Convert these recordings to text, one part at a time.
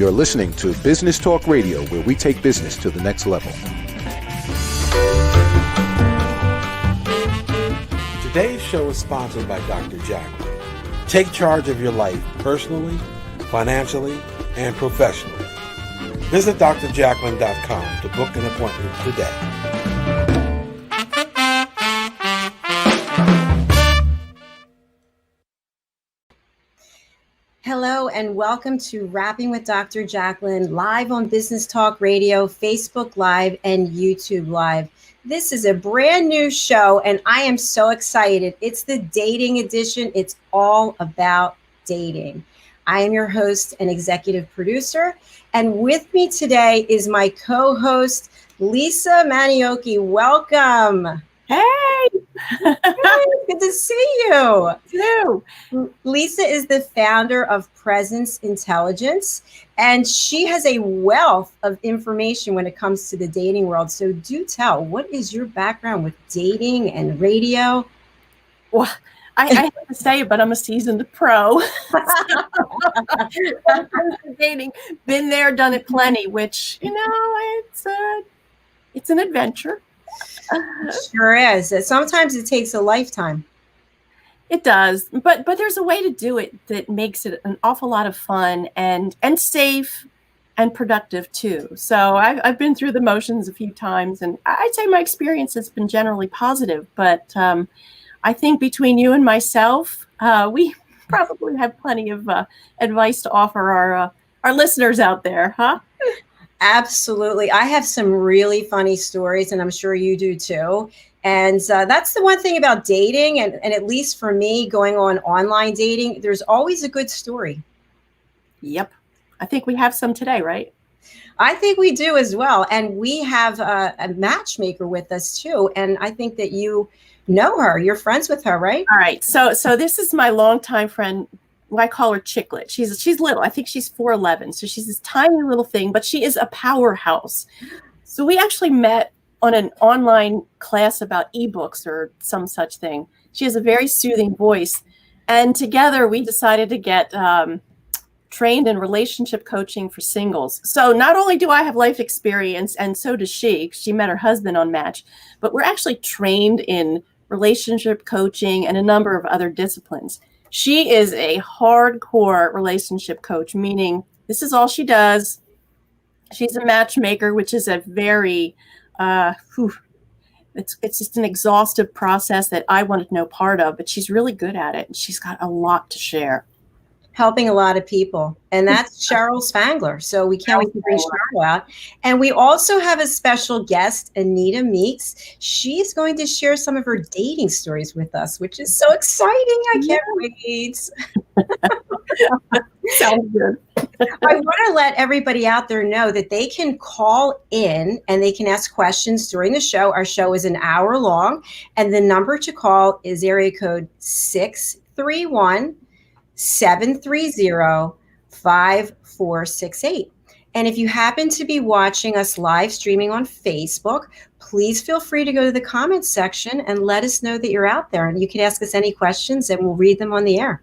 You're listening to Business Talk Radio, where we take business to the next level. Today's show is sponsored by Dr. Jacalyn. Take charge of your life personally, financially, and professionally. Visit drjacalyn.com to book an appointment today. Hello and welcome to Rapping with Dr. Jacalyn, live on Business Talk Radio, Facebook Live, and YouTube Live. This is a brand new show and I am so excited. It's the dating edition. It's all about dating. I am your host and executive producer. And with me today is my co-host, Lisa Maniocchi. Welcome. Hey. Good to see you. You too. Lisa is the founder of Presence Intelligence, and she has a wealth of information when it comes to the dating world. So do tell, what is your background with dating and radio? Well, I have to say it, but I'm a seasoned pro. Dating, been there, done it plenty, which, it's an adventure. It sure is. Sometimes it takes a lifetime. It does, but there's a way to do it that makes it an awful lot of fun and safe and productive too. So I've been through the motions a few times, and I'd say my experience has been generally positive. But I think between you and myself, we probably have plenty of advice to offer our listeners out there, huh? Absolutely. I have some really funny stories, and I'm sure you do too. And that's the one thing about dating, and at least for me, going on online dating, there's always a good story. Yep. I think we have some today, right? I think we do as well. And we have a matchmaker with us too. And I think that you know her. You're friends with her, right? All right. So this is my longtime friend. I call her Chicklet. She's little. I think she's 4'11". So she's this tiny little thing, but she is a powerhouse. So we actually met on an online class about ebooks or some such thing. She has a very soothing voice. And together we decided to get trained in relationship coaching for singles. So not only do I have life experience, and so does she. She met her husband on Match, but we're actually trained in relationship coaching and a number of other disciplines. She is a hardcore relationship coach, meaning this is all she does. She's a matchmaker, which is a very, it's just an exhaustive process that I wanted no part of, but she's really good at it. And she's got a lot to share. Helping a lot of people. And that's Sheryl Spangler. So we can't wait to bring Sheryl out. And we also have a special guest, Anita Meeks. She's going to share some of her dating stories with us, which is so exciting. I can't wait. Sounds good. I want to let everybody out there know that they can call in and they can ask questions during the show. Our show is an hour long. And the number to call is area code 631-730-5468. And if you happen to be watching us live streaming on Facebook, please feel free to go to the comments section and let us know that you're out there. And you can ask us any questions and we'll read them on the air.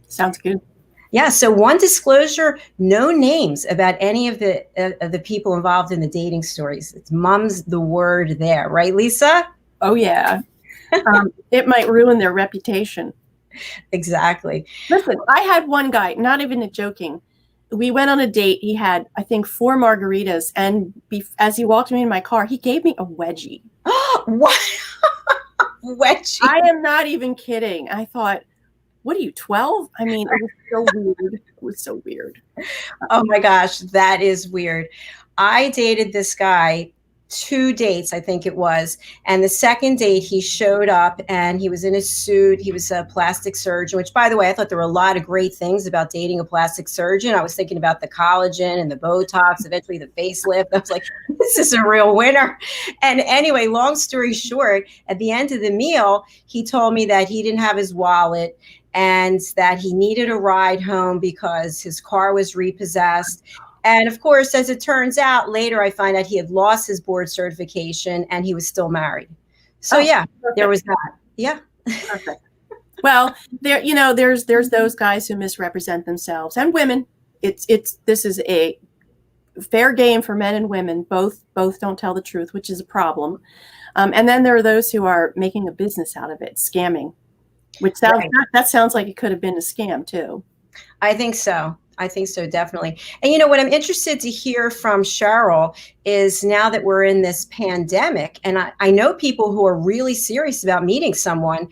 Sounds good. Yeah. So one disclosure, no names about any of the people involved in the dating stories. It's mum's the word there. Right, Lisa? Oh, yeah. It might ruin their reputation. Exactly. Listen, I had one guy, not even joking. We went on a date. He had, I think, 4 margaritas. And as he walked me in my car, he gave me a wedgie. What? Wedgie? I am not even kidding. I thought, what are you, 12? I mean, it was so weird. It was so weird. Oh my gosh, that is weird. I dated this guy 2 dates, I think it was. And the second date, he showed up and he was in a suit. He was a plastic surgeon, which, by the way, I thought there were a lot of great things about dating a plastic surgeon. I was thinking about the collagen and the Botox, eventually the facelift. I was like, this is a real winner. And anyway, long story short, at the end of the meal, he told me that he didn't have his wallet and that he needed a ride home because his car was repossessed. And of course, as it turns out, later I find out he had lost his board certification and he was still married. So perfect. There was that. Yeah. Perfect. Well, there's those guys who misrepresent themselves, and women. this is a fair game for men and women. Both don't tell the truth, which is a problem. And then there are those who are making a business out of it, scamming, which that sounds like it could have been a scam too. I think so. Definitely. And what I'm interested to hear from Sheryl is, now that we're in this pandemic, and I know people who are really serious about meeting someone,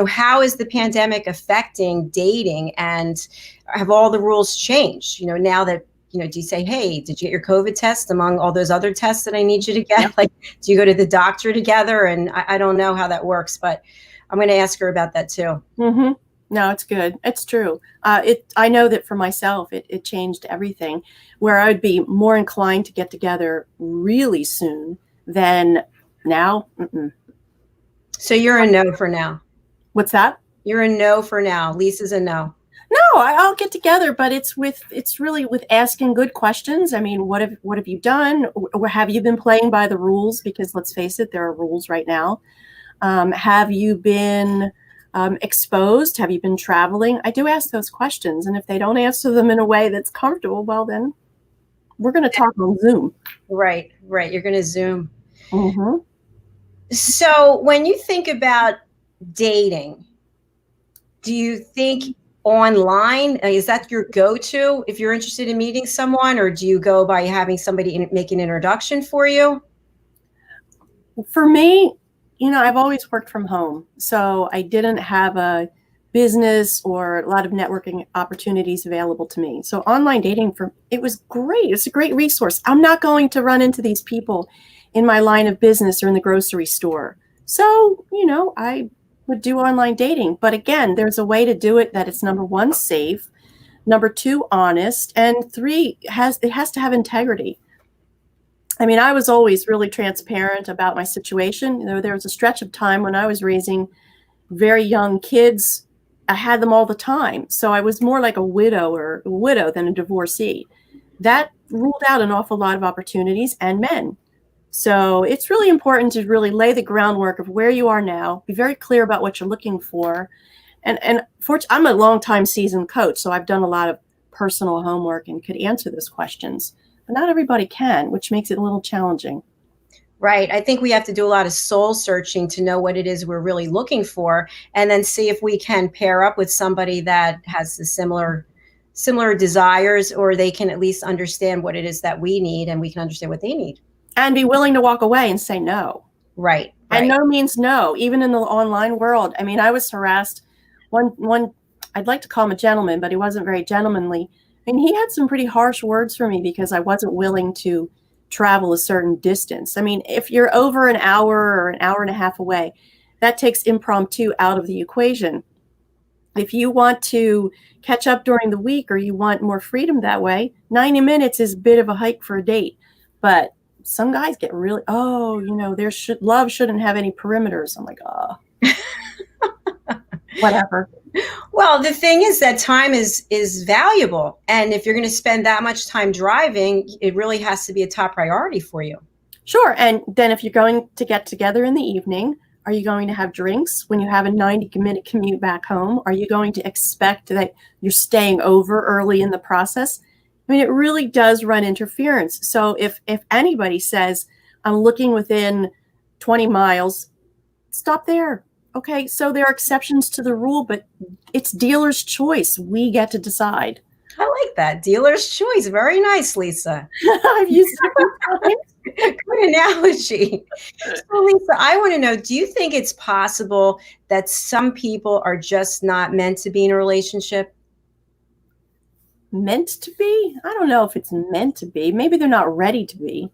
how is the pandemic affecting dating, and have all the rules changed? Now that, do you say, hey, did you get your COVID test among all those other tests that I need you to get? Yeah. Like, do you go to the doctor together? And I don't know how that works, but I'm going to ask her about that too. Mm-hmm. No, it's good. It's true. I know that for myself, it changed everything, where I would be more inclined to get together really soon than now. Mm-mm. So you're a no for now. What's that? You're a no for now. Lisa's a no. No, I'll get together, but it's really with asking good questions. I mean, what have you done? Or have you been playing by the rules? Because let's face it, there are rules right now. Have you been exposed? Have you been traveling? I do ask those questions. And if they don't answer them in a way that's comfortable, well, then we're going to talk on Zoom. Right. You're going to Zoom. Mm-hmm. So when you think about dating, do you think online, is that your go-to if you're interested in meeting someone, or do you go by having somebody make an introduction for you? For me, I've always worked from home, so I didn't have a business or a lot of networking opportunities available to me. So online dating, it was great. It's a great resource. I'm not going to run into these people in my line of business or in the grocery store. So, I would do online dating. But again, there's a way to do it that it's, number one, safe, number two, honest, and three, it has to have integrity. I mean, I was always really transparent about my situation. There was a stretch of time when I was raising very young kids. I had them all the time. So I was more like a widow than a divorcee. That ruled out an awful lot of opportunities and men. So it's really important to really lay the groundwork of where you are now, be very clear about what you're looking for. And I'm a longtime seasoned coach, so I've done a lot of personal homework and could answer those questions. But not everybody can, which makes it a little challenging. Right. I think we have to do a lot of soul searching to know what it is we're really looking for, and then see if we can pair up with somebody that has the similar desires, or they can at least understand what it is that we need, and we can understand what they need. And be willing to walk away and say no. Right. And no means no, even in the online world. I mean, I was harassed. One, I'd like to call him a gentleman, but he wasn't very gentlemanly. And he had some pretty harsh words for me because I wasn't willing to travel a certain distance. I mean, if you're over an hour or an hour and a half away, that takes impromptu out of the equation. If you want to catch up during the week, or you want more freedom that way, 90 minutes is a bit of a hike for a date. But some guys get really, love shouldn't have any perimeters. I'm like, whatever. Well, the thing is that time is valuable. And if you're going to spend that much time driving, it really has to be a top priority for you. Sure. And then if you're going to get together in the evening, are you going to have drinks when you have a 90-minute commute back home? Are you going to expect that you're staying over early in the process? I mean, it really does run interference. So if anybody says, I'm looking within 20 miles, stop there. Okay, so there are exceptions to the rule, but it's dealer's choice. We get to decide. I like that. Dealer's choice. Very nice, Lisa. I've used it. Good analogy. So, Lisa, I want to know, do you think it's possible that some people are just not meant to be in a relationship? Meant to be? I don't know if it's meant to be. Maybe they're not ready to be.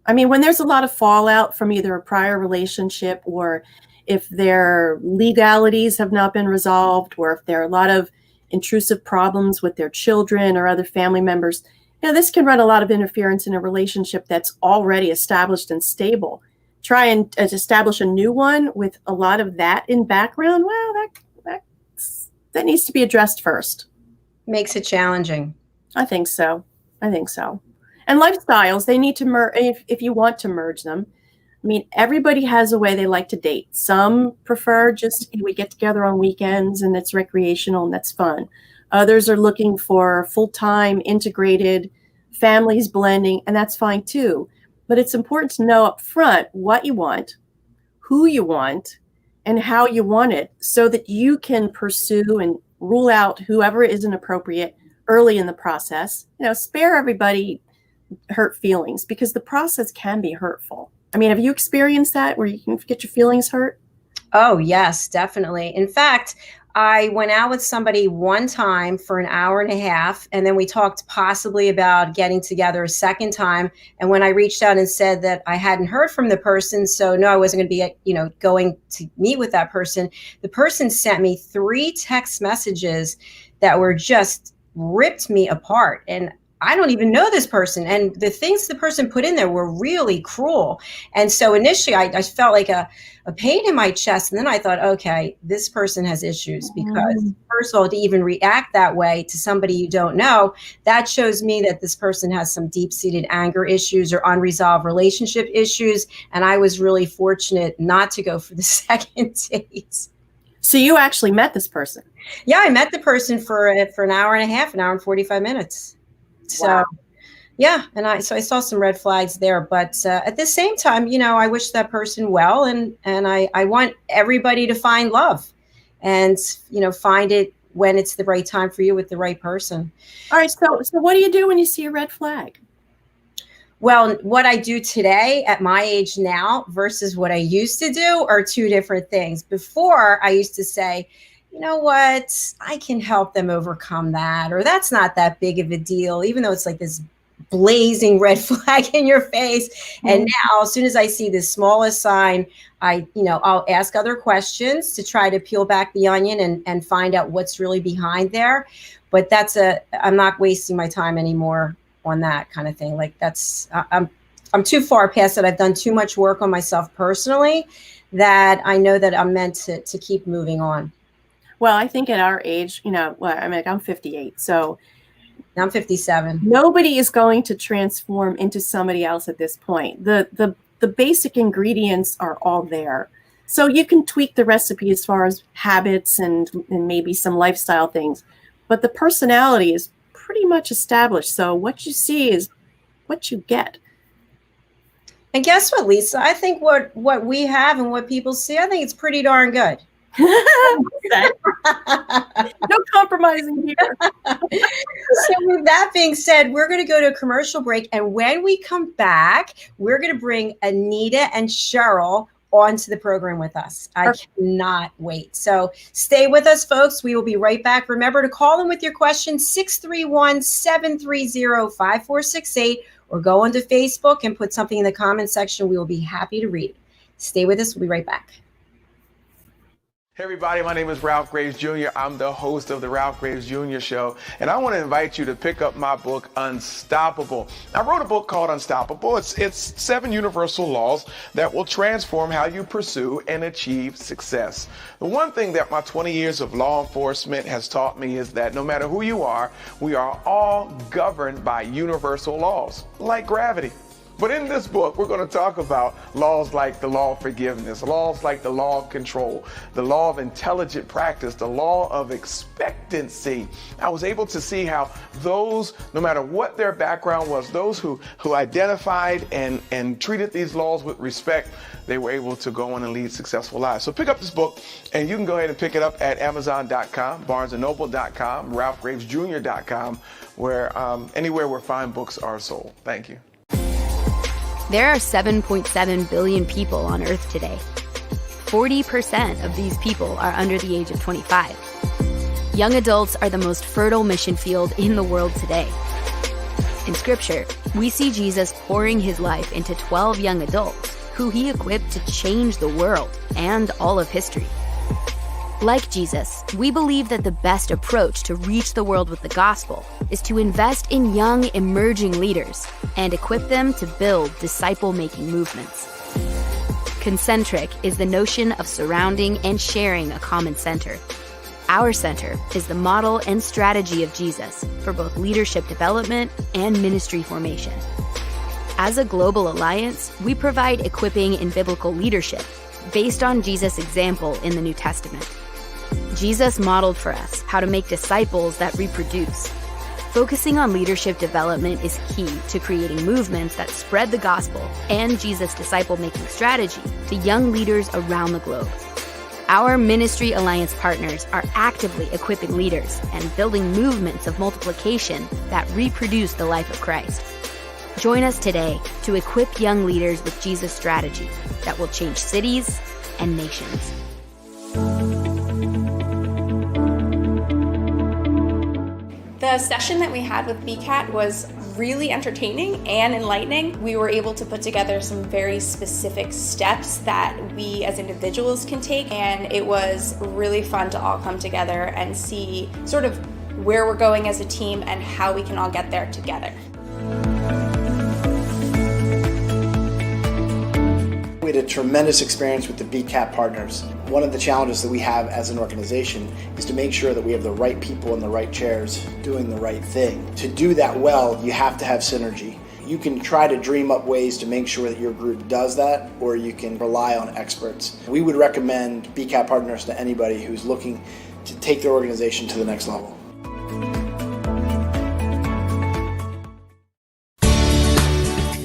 I mean, when there's a lot of fallout from either a prior relationship, or if their legalities have not been resolved, or if there are a lot of intrusive problems with their children or other family members, this can run a lot of interference in a relationship that's already established and stable. Try and establish a new one with a lot of that in background. Well, that needs to be addressed first. Makes it challenging. I think so. And lifestyles, they need to merge if you want to merge them. I mean, everybody has a way they like to date. Some prefer just we get together on weekends and it's recreational and that's fun. Others are looking for full-time integrated families blending, and that's fine too. But it's important to know up front what you want, who you want, and how you want it, so that you can pursue and rule out whoever isn't appropriate early in the process. Spare everybody hurt feelings, because the process can be hurtful. I mean, have you experienced that where you can get your feelings hurt? Oh, yes, definitely. In fact, I went out with somebody one time for an hour and a half, and then we talked possibly about getting together a second time. And when I reached out and said that I hadn't heard from the person, so no, I wasn't going to be, going to meet with that person, the person sent me 3 text messages that were just ripped me apart. And I don't even know this person. And the things the person put in there were really cruel. And so initially I felt like a pain in my chest. And then I thought, okay, this person has issues, because first of all, to even react that way to somebody you don't know, that shows me that this person has some deep-seated anger issues or unresolved relationship issues. And I was really fortunate not to go for the second date. So you actually met this person? Yeah, I met the person for an hour and a half, an hour and 45 minutes. So, wow. Yeah. And I saw some red flags there, but at the same time, I wish that person well. And I want everybody to find love and, find it when it's the right time for you with the right person. All right. So what do you do when you see a red flag? Well, what I do today at my age now versus what I used to do are 2 different things. Before, I used to say, you know what, I can help them overcome that, or that's not that big of a deal, even though it's like this blazing red flag in your face. Mm-hmm. And now, as soon as I see the smallest sign, I'll ask other questions to try to peel back the onion and find out what's really behind there. But I'm not wasting my time anymore on that kind of thing. Like I'm too far past it. I've done too much work on myself personally that I know that I'm meant to keep moving on. Well, I think at our age, I'm 58, so I'm 57. Nobody is going to transform into somebody else at this point. The basic ingredients are all there. So you can tweak the recipe as far as habits and maybe some lifestyle things, but the personality is pretty much established. So what you see is what you get. And guess what, Lisa? I think what we have and what people see, I think it's pretty darn good. No compromising here. So with that being said, we're going to go to a commercial break. And when we come back, we're going to bring Anita and Sheryl onto the program with us. I cannot wait. So stay with us, folks. We will be right back. Remember to call in with your questions, 631-730-5468, or go onto Facebook and put something in the comment section. We will be happy to read it. Stay with us. We'll be right back. Hey everybody, my name is Ralph Graves Jr. I'm the host of the Ralph Graves Jr. Show, and I want to invite you to pick up my book, Unstoppable. I wrote a book called Unstoppable. It's 7 universal laws that will transform how you pursue and achieve success. The one thing that my 20 years of law enforcement has taught me is that no matter who you are, we are all governed by universal laws, like gravity. But in this book, we're going to talk about laws like the law of forgiveness, laws like the law of control, the law of intelligent practice, the law of expectancy. I was able to see how those, no matter what their background was, those who identified and treated these laws with respect, they were able to go on and lead successful lives. So pick up this book, and you can go ahead and pick it up at Amazon.com, BarnesandNoble.com, RalphGravesJr.com, where anywhere where fine books are sold. Thank you. There are 7.7 billion people on Earth today. 40% of these people are under the age of 25. Young adults are the most fertile mission field in the world today. In Scripture, we see Jesus pouring his life into 12 young adults who he equipped to change the world and all of history. Like Jesus, we believe that the best approach to reach the world with the gospel is to invest in young, emerging leaders and equip them to build disciple-making movements. Concentric is the notion of surrounding and sharing a common center. Our center is the model and strategy of Jesus for both leadership development and ministry formation. As a global alliance, we provide equipping in biblical leadership based on Jesus' example in the New Testament. Jesus modeled for us how to make disciples that reproduce. Focusing on leadership development is key to creating movements that spread the gospel and Jesus' disciple-making strategy to young leaders around the globe. Our Ministry Alliance partners are actively equipping leaders and building movements of multiplication that reproduce the life of Christ. Join us today to equip young leaders with Jesus' strategy that will change cities and nations. The session that we had with BCAT was really entertaining and enlightening. We were able to put together some very specific steps that we as individuals can take, and it was really fun to all come together and see sort of where we're going as a team and how we can all get there together. We had a tremendous experience with the BCAT partners. One of the challenges that we have as an organization is to make sure that we have the right people in the right chairs doing the right thing. To do that well, you have to have synergy. You can try to dream up ways to make sure that your group does that, or you can rely on experts. We would recommend BCAT partners to anybody who's looking to take their organization to the next level.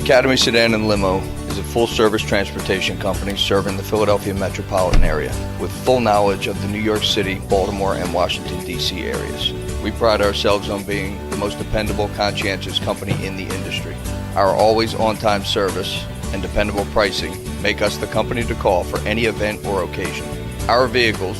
Academy Sedan and Limo is a full-service transportation company serving the Philadelphia metropolitan area with full knowledge of the New York City, Baltimore, and Washington, D.C. areas. We pride ourselves on being the most dependable, conscientious company in the industry. Our always on-time service and dependable pricing make us the company to call for any event or occasion. Our vehicles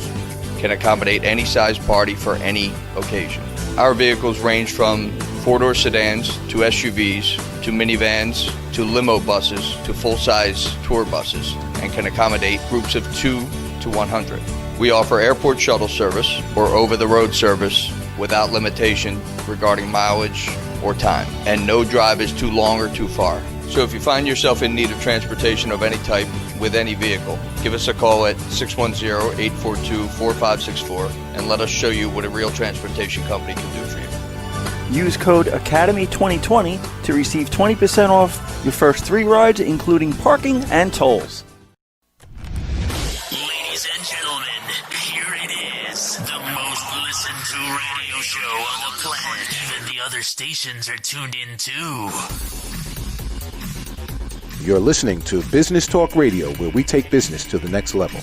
can accommodate any size party for any occasion. Our vehicles range from four-door sedans to SUVs to minivans to limo buses to full-size tour buses and can accommodate groups of 2 to 100. We offer airport shuttle service or over-the-road service without limitation regarding mileage or time, and no drive is too long or too far. So if you find yourself in need of transportation of any type with any vehicle, give us a call at 610-842-4564 and let us show you what a real transportation company can do for you. Use code ACADEMY2020 to receive 20% off your first 3 rides, including parking and tolls. Ladies and gentlemen, here it is, the most listened to radio show on the planet. Even the other stations are tuned in too. You're listening to Business Talk Radio, where we take business to the next level.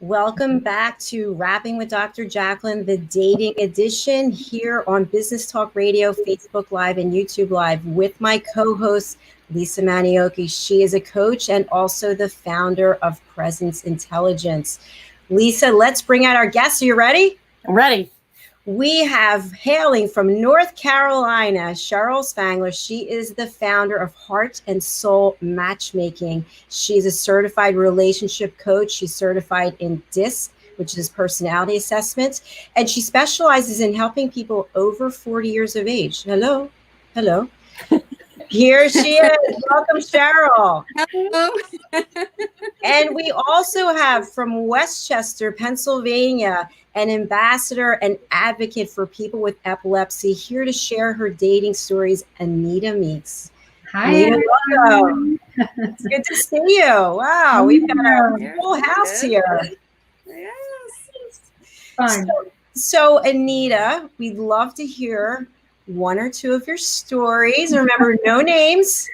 Welcome back to Rapping with Dr. Jacalyn, the dating edition here on Business Talk Radio, Facebook Live, and YouTube Live with my co-host, Lisa Manioki. She is a coach and also the founder of Presence Intelligence. Lisa, let's bring out our guests. Are you ready? I'm ready. We have hailing from North Carolina, Sheryl Spangler. She is the founder of Heart&Soul Matchmaking. She's a certified relationship coach. She's certified in DISC, which is personality assessment, and she specializes in helping people over 40 years of age. Hello. Here she is. Welcome, Sheryl. Hello. And we also have from Westchester, Pennsylvania, an ambassador and advocate for people with epilepsy, here to share her dating stories, Anita Meeks. Hi. Anita, welcome. It's good to see you. Wow, we've got a full house here. Yes. Fun. So, Anita, we'd love to hear 1 or 2 of your stories. Remember, no names.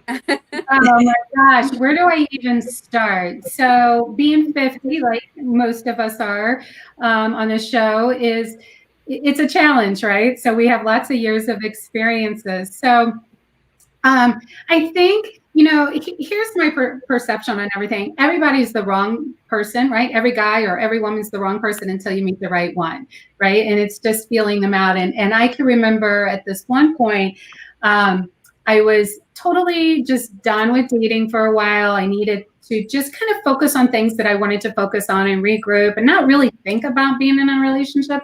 Oh my gosh, where do I even start? So being 50, like most of us are on the show, it's a challenge, right? So we have lots of years of experiences. So I think, here's my perception on everything. Everybody's the wrong person, right? Every guy or every woman's the wrong person until you meet the right one, right? And it's just feeling them out. And I can remember at this one point, I was totally just done with dating for a while. I needed to just kind of focus on things that I wanted to focus on and regroup and not really think about being in a relationship.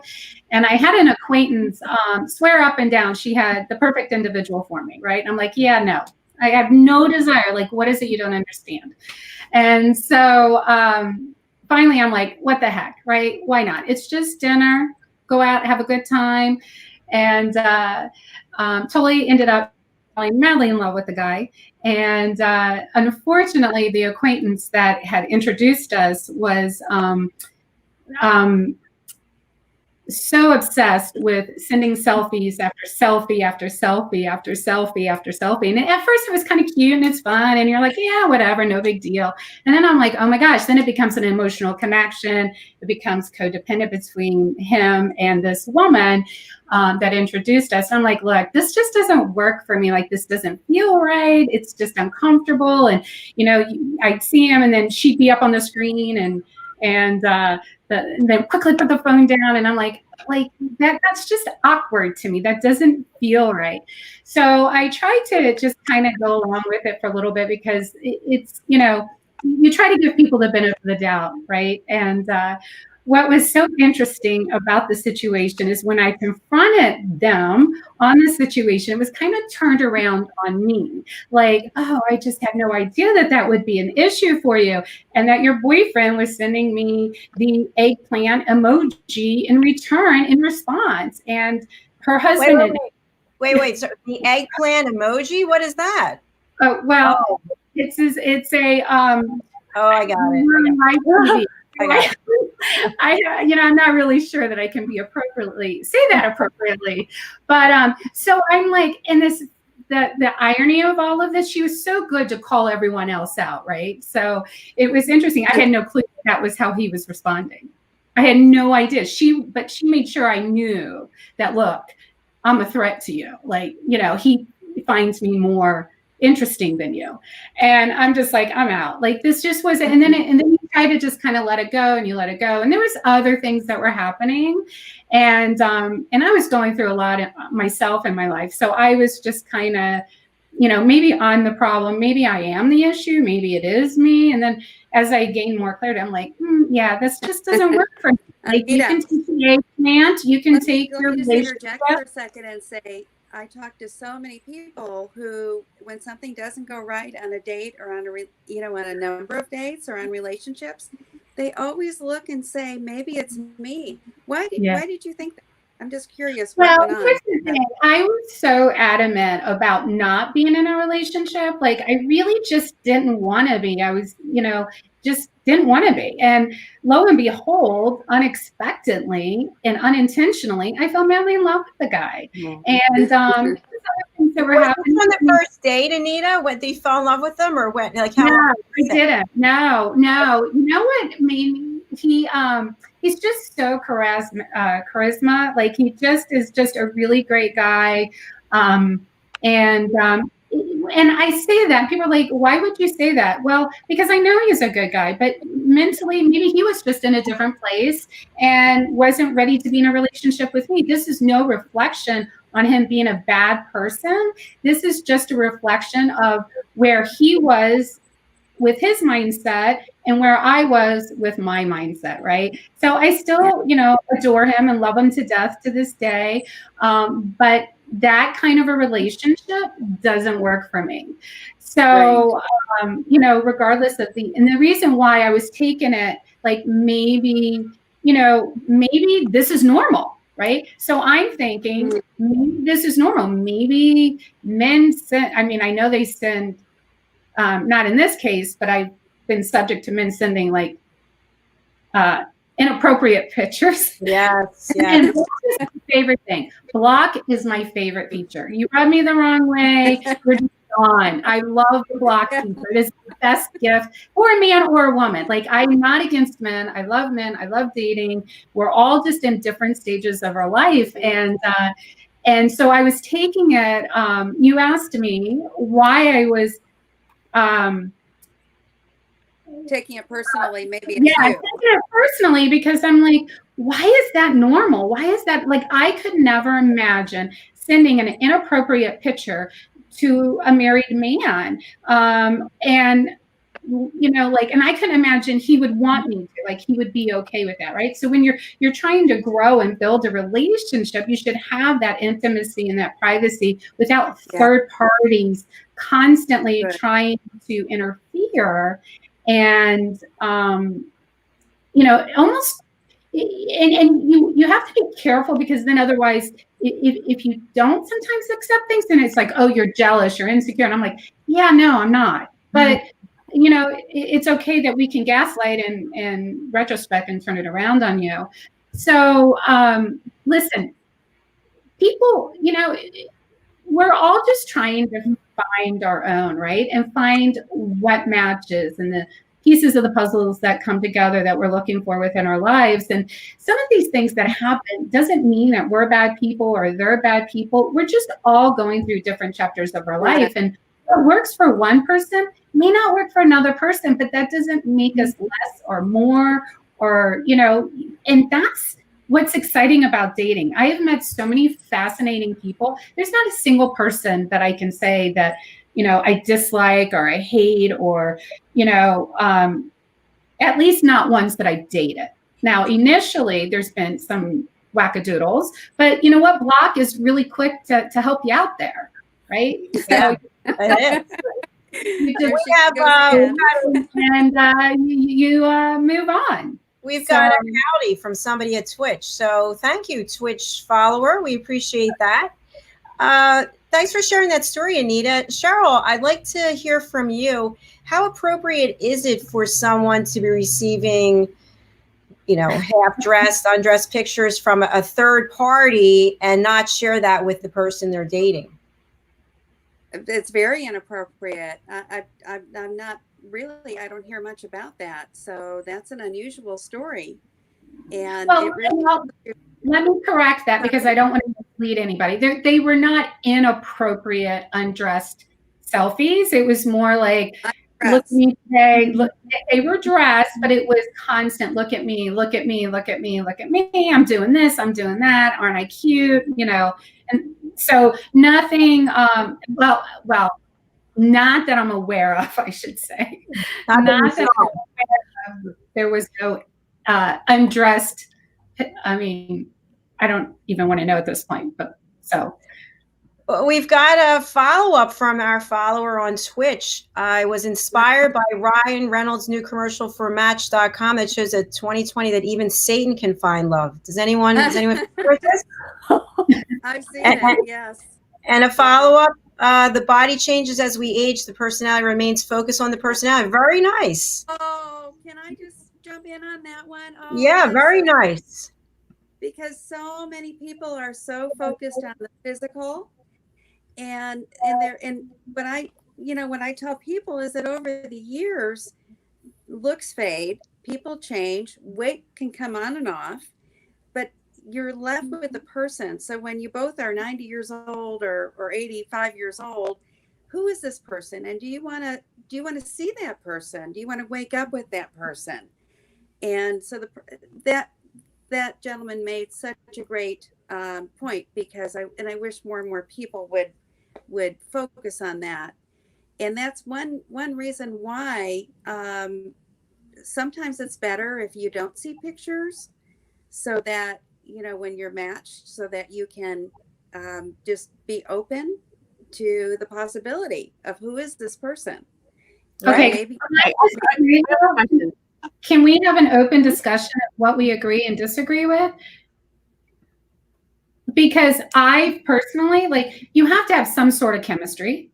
And I had an acquaintance swear up and down she had the perfect individual for me, right? And I'm like, yeah, no, I have no desire. Like, what is it you don't understand? And so finally, I'm like, what the heck, right? Why not? It's just dinner, go out, have a good time. And totally ended up madly in love with the guy. And unfortunately, the acquaintance that had introduced us was so obsessed with sending selfies after selfie after selfie after selfie after selfie. And at first it was kind of cute and it's fun. And you're like, yeah, whatever, no big deal. And then I'm like, oh my gosh, then it becomes an emotional connection. It becomes codependent between him and this woman that introduced us. And I'm like, look, this just doesn't work for me. Like, this doesn't feel right. It's just uncomfortable. And, I'd see him and then she'd be up on the screen and then quickly put the phone down, and I'm like that's just awkward to me. That doesn't feel right. So I tried to just kind of go along with it for a little bit, because it's you try to give people the benefit of the doubt, right? And what was so interesting about the situation is when I confronted them on the situation, it was kind of turned around on me. Like, oh, I just had no idea that would be an issue for you. And that your boyfriend was sending me the eggplant emoji in response. And her husband... Wait. So the eggplant emoji, what is that? Oh, well, it's a... I got it. I'm not really sure that I can say that appropriately, but so I'm like, and the irony of all of this, she was so good to call everyone else out, right? So it was interesting. I had no clue that was how he was responding. I had no idea. But she made sure I knew that, look, I'm a threat to you. Like, he finds me more interesting than you. And I'm just like, I'm out. Like, this just wasn't. And then you try to just kind of let it go, and you let it go. And there was other things that were happening. And I was going through a lot of myself in my life. So I was just kind of, maybe I'm the problem. Maybe I am the issue. Maybe it is me. And then as I gained more clarity, I'm like, yeah, this just doesn't work for me. Like, you can take the eggplant, you can take your relationship. Interject for a second and say, I talk to so many people who, when something doesn't go right on a date or on a number of dates or on relationships, they always look and say, maybe it's me. Why did you think that? I'm just curious. Well, here's the thing. I was so adamant about not being in a relationship. Like, I really just didn't want to be. I was, just didn't want to be. And lo and behold, unexpectedly and unintentionally, I fell madly in love with the guy. Mm-hmm. And things that were happening on the first date, Anita. When did you fall in love with them, or what? Like, how? No, I didn't. No. You know what? I mean, he's just so charisma. Like, he just is just a really great guy. And I say that, people are like, why would you say that? Well, because I know he's a good guy, but mentally, maybe he was just in a different place and wasn't ready to be in a relationship with me. This is no reflection on him being a bad person. This is just a reflection of where he was with his mindset and where I was with my mindset, right? So I still, adore him and love him to death to this day. But that kind of a relationship doesn't work for me. So, regardless of and the reason why I was taking it, like, maybe this is normal, right? So I'm thinking, maybe this is normal. Maybe men send, I know they send, not in this case, but I've been subject to men sending like inappropriate pictures. Yes. And this is my favorite thing. Block is my favorite feature. You rub me the wrong way, we're just gone. I love the block feature. It is the best gift for a man or a woman. Like, I'm not against men. I love men. I love dating. We're all just in different stages of our life. And so I was taking it, you asked me why I was taking it personally, maybe. I'm taking it personally because I'm like, why is that normal? Why is that, like, I could never imagine sending an inappropriate picture to a married man. And I couldn't imagine he would want me to, like, he would be okay with that, right? So when you're trying to grow and build a relationship, you should have that intimacy and that privacy without third parties constantly trying to interfere. And almost, and you have to be careful, because then otherwise if you don't sometimes accept things, then it's like, oh, you're jealous, you're insecure. And I'm like, yeah, no, I'm not. But you know, it's okay that we can gaslight and retrospect and turn it around on you. So listen, people, you know, we're all just trying to find our own, right? And find what matches and the pieces of the puzzles that come together that we're looking for within our lives. And some of these things that happen doesn't mean that we're bad people or they're bad people. We're just all going through different chapters of our life. And what works for one person may not work for another person, but that doesn't make us less or more, or, you know, and that's what's exciting about dating. I have met so many fascinating people. There's not a single person that I can say that, you know, I dislike or I hate, or, you know, at least not ones that I dated. Now, initially, there's been some wackadoodles, but you know what? Block is really quick to help you out there, right? So you move on. We've got a howdy from somebody at Twitch. So thank you, Twitch follower. We appreciate that. Thanks for sharing that story, Anita. Sheryl, I'd like to hear from you. How appropriate is it for someone to be receiving, you know, half-dressed, undressed pictures from a third party and not share that with the person they're dating? It's very inappropriate. I'm not really, I don't hear much about that. So that's an unusual story. And well, let me correct that, because I don't want to mislead anybody. They were not inappropriate undressed selfies. It was more like, look at me today. Look, they were dressed, but it was constant. Look at me, look at me, look at me, look at me. I'm doing this, I'm doing that. Aren't I cute? You know, and so nothing, well, not that I'm aware of, I should say. Not that I'm aware of. There was no undressed. I mean, I don't even want to know at this point, but so. We've got a follow-up from our follower on Twitch. I was inspired by Ryan Reynolds' new commercial for Match.com that shows that 2020 that even Satan can find love. Does anyone support this? I've seen it, yes. And a follow-up, the body changes as we age. The personality remains focused on the personality. Very nice. Oh, can I just jump in on that one? Oh, yeah, very nice. Because so many people are so focused on the physical, and what I, you know, when I tell people is that over the years, looks fade, people change, weight can come on and off, but you're left with the person. So when you both are 90 years old or 85 years old, who is this person? And do you want to see that person? Do you want to wake up with that person? And so that gentleman made such a great point, because I wish more and more people would focus on that. And that's one reason why sometimes it's better if you don't see pictures, so that, you know, when you're matched, so that you can just be open to the possibility of who is this person. Okay. Right? Can we have an open discussion of what we agree and disagree with? Because I personally, like, you have to have some sort of chemistry.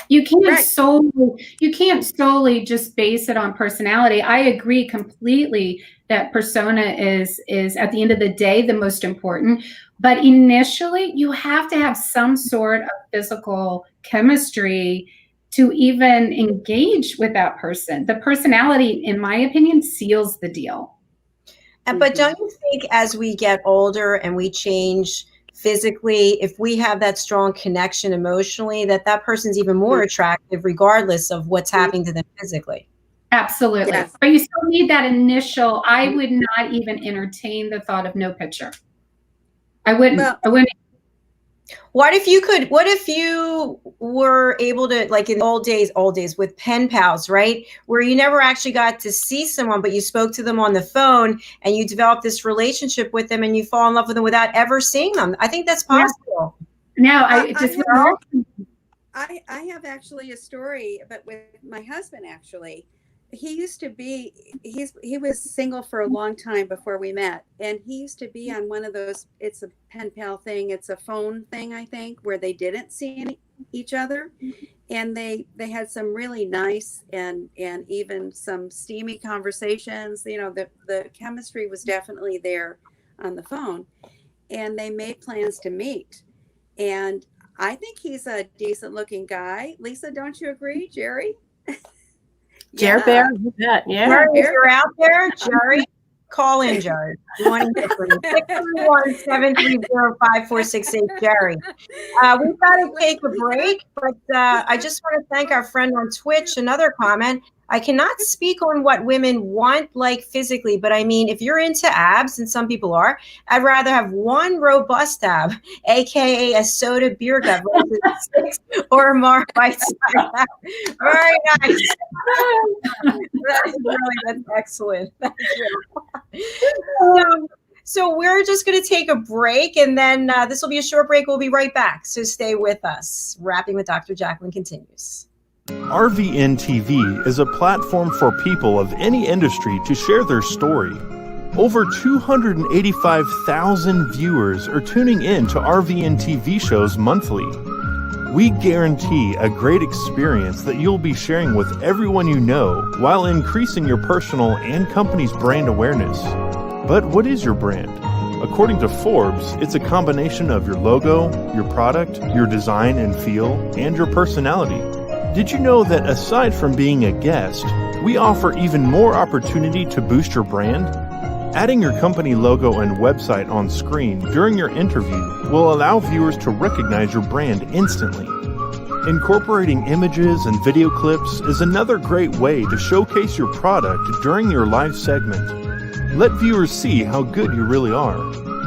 You can't solely just base it on personality. I agree completely that persona is at the end of the day the most important. But initially, you have to have some sort of physical chemistry to even engage with that person. The personality, in my opinion, seals the deal. But don't you think as we get older and we change physically, if we have that strong connection emotionally, that person's even more attractive regardless of what's happening to them physically? Absolutely. Yes. But you still need that initial. I would not even entertain the thought of no picture. I wouldn't. What if you were able to, like in old days with pen pals, right? Where you never actually got to see someone, but you spoke to them on the phone and you developed this relationship with them and you fall in love with them without ever seeing them. I think that's possible. No, I have actually a story, but with my husband, actually. he used to be, he was single for a long time before we met, and he used to be on one of those, it's a pen pal thing, it's a phone thing, I think, where they didn't see each other, and they had some really nice and even some steamy conversations. You know, the chemistry was definitely there on the phone, and they made plans to meet. And I think he's a decent looking guy. Lisa, don't you agree, Jerry? Jerry Bear, you bet. Yeah. Jerry, if you're out there, Jerry, call in, Jerry. You want to hear from 631-730-5468, Jerry. We've got to take a break, but I just want to thank our friend on Twitch. Another comment. I cannot speak on what women want, like physically, but I mean, if you're into abs, and some people are, I'd rather have one robust ab, aka a soda beer gut, versus 6 or more bite-sized ab. Very nice. That's excellent. Thank you. So we're just going to take a break, and then this will be a short break. We'll be right back. So stay with us. Wrapping with Dr. Jacalyn continues. RVN TV is a platform for people of any industry to share their story. Over 285,000 viewers are tuning in to RVN TV shows monthly. We guarantee a great experience that you'll be sharing with everyone you know while increasing your personal and company's brand awareness. But what is your brand? According to Forbes, it's a combination of your logo, your product, your design and feel, and your personality. Did you know that aside from being a guest, we offer even more opportunity to boost your brand? Adding your company logo and website on screen during your interview will allow viewers to recognize your brand instantly. Incorporating images and video clips is another great way to showcase your product during your live segment. Let viewers see how good you really are.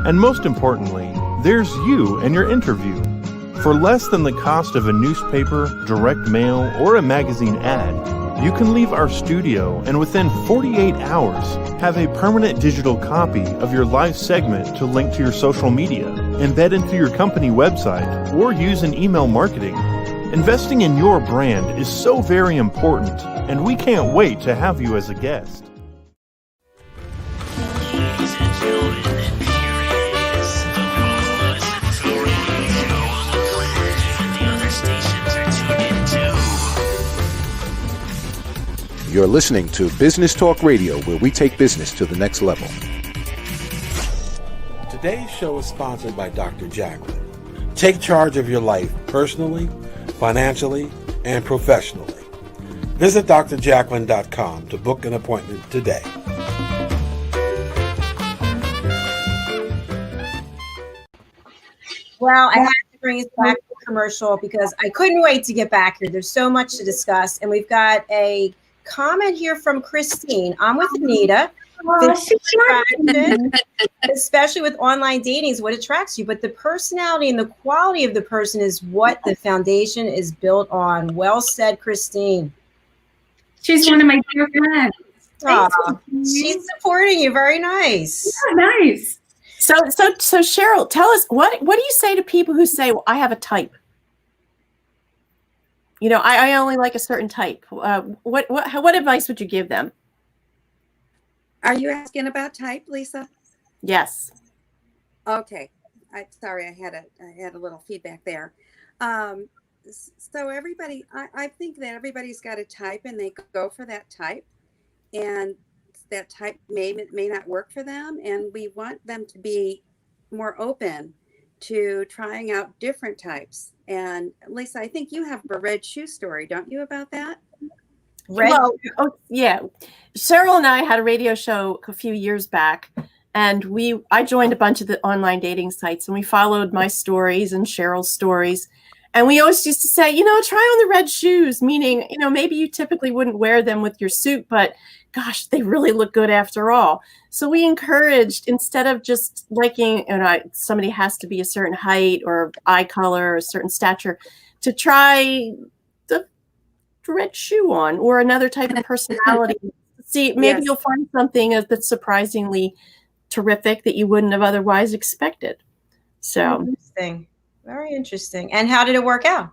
And most importantly, there's you and your interview. For less than the cost of a newspaper, direct mail, or a magazine ad, you can leave our studio and within 48 hours have a permanent digital copy of your live segment to link to your social media, embed into your company website, or use in email marketing. Investing in your brand is so very important, and we can't wait to have you as a guest. Ladies and gentlemen, here it is, the most listened to radio show on the planet. Even the other stations are tuned in too. You're listening to Business Talk Radio, where we take business to the next level. Today's show is sponsored by Dr. Jacalyn. Take charge of your life personally, financially, and professionally. Visit drjacalyn.com to book an appointment today. Well, I had to bring us back to commercial because I couldn't wait to get back here. There's so much to discuss. And we've got a comment here from Christine. I'm with Anita. Especially with online dating is what attracts you. But the personality and the quality of the person is what the foundation is built on. Well said, Christine. She's one of my dear friends. She's supporting you. Very nice. Yeah, nice. So Sheryl, tell us what do you say to people who say, well, I have a type? You know, I only like a certain type. What advice would you give them? Are you asking about type, Lisa? Yes. Okay. Sorry, I had a little feedback there. So everybody, I think that everybody's got a type, and they go for that type, and that type may not work for them, and we want them to be more open to trying out different types. And Lisa, I think you have a red shoe story, don't you, about that? Yeah. Sheryl and I had a radio show a few years back, and I joined a bunch of the online dating sites, and we followed my stories and Sheryl's stories. And we always used to say, try on the red shoes, meaning, maybe you typically wouldn't wear them with your suit, but gosh, they really look good after all. So we encouraged, instead of just liking, somebody has to be a certain height or eye color or a certain stature, to try the red shoe on or another type of personality. See, maybe you'll find something that's surprisingly terrific that you wouldn't have otherwise expected. So interesting. Very interesting. And how did it work out?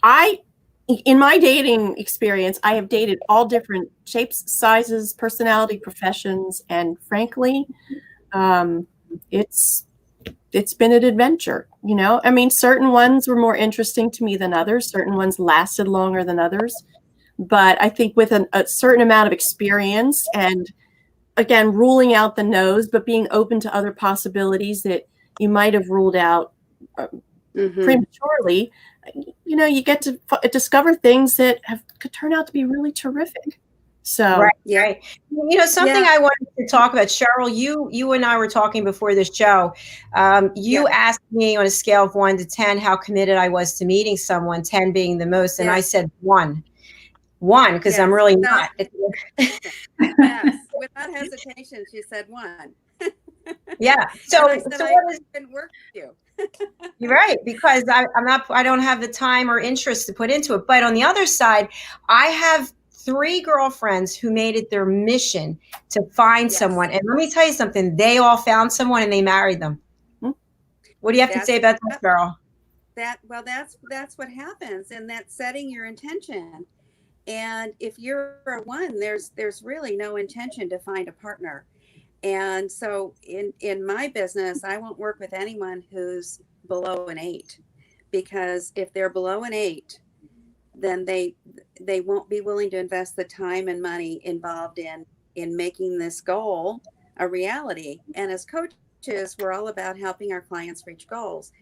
I in my dating experience, I have dated all different shapes, sizes, personality, professions, and frankly, it's been an adventure. You know, I mean, certain ones were more interesting to me than others. Certain ones lasted longer than others. But I think with a certain amount of experience and, again, ruling out the no's, but being open to other possibilities that you might have ruled out prematurely, you know, you get to discover things that could turn out to be really terrific. So, right. You know, something I wanted to talk about, Sheryl, you and I were talking before this show. You asked me on a scale of 1 to 10 how committed I was to meeting someone, 10 being the most, and I said 1. 1, because I'm really not. Yes, without hesitation, she said 1. Yeah. So, I said, so I what is, couldn't work with you. You're right, because I don't have the time or interest to put into it. But on the other side, I have 3 girlfriends who made it their mission to find someone. And let me tell you something, they all found someone and they married them. What do you have to say about that, girl? That's what happens, and that's setting your intention. And if you're a 1, there's really no intention to find a partner. And so in my business, I won't work with anyone who's below an 8, because if they're below an 8, then they won't be willing to invest the time and money involved in making this goal a reality. And as coaches, we're all about helping our clients reach goals.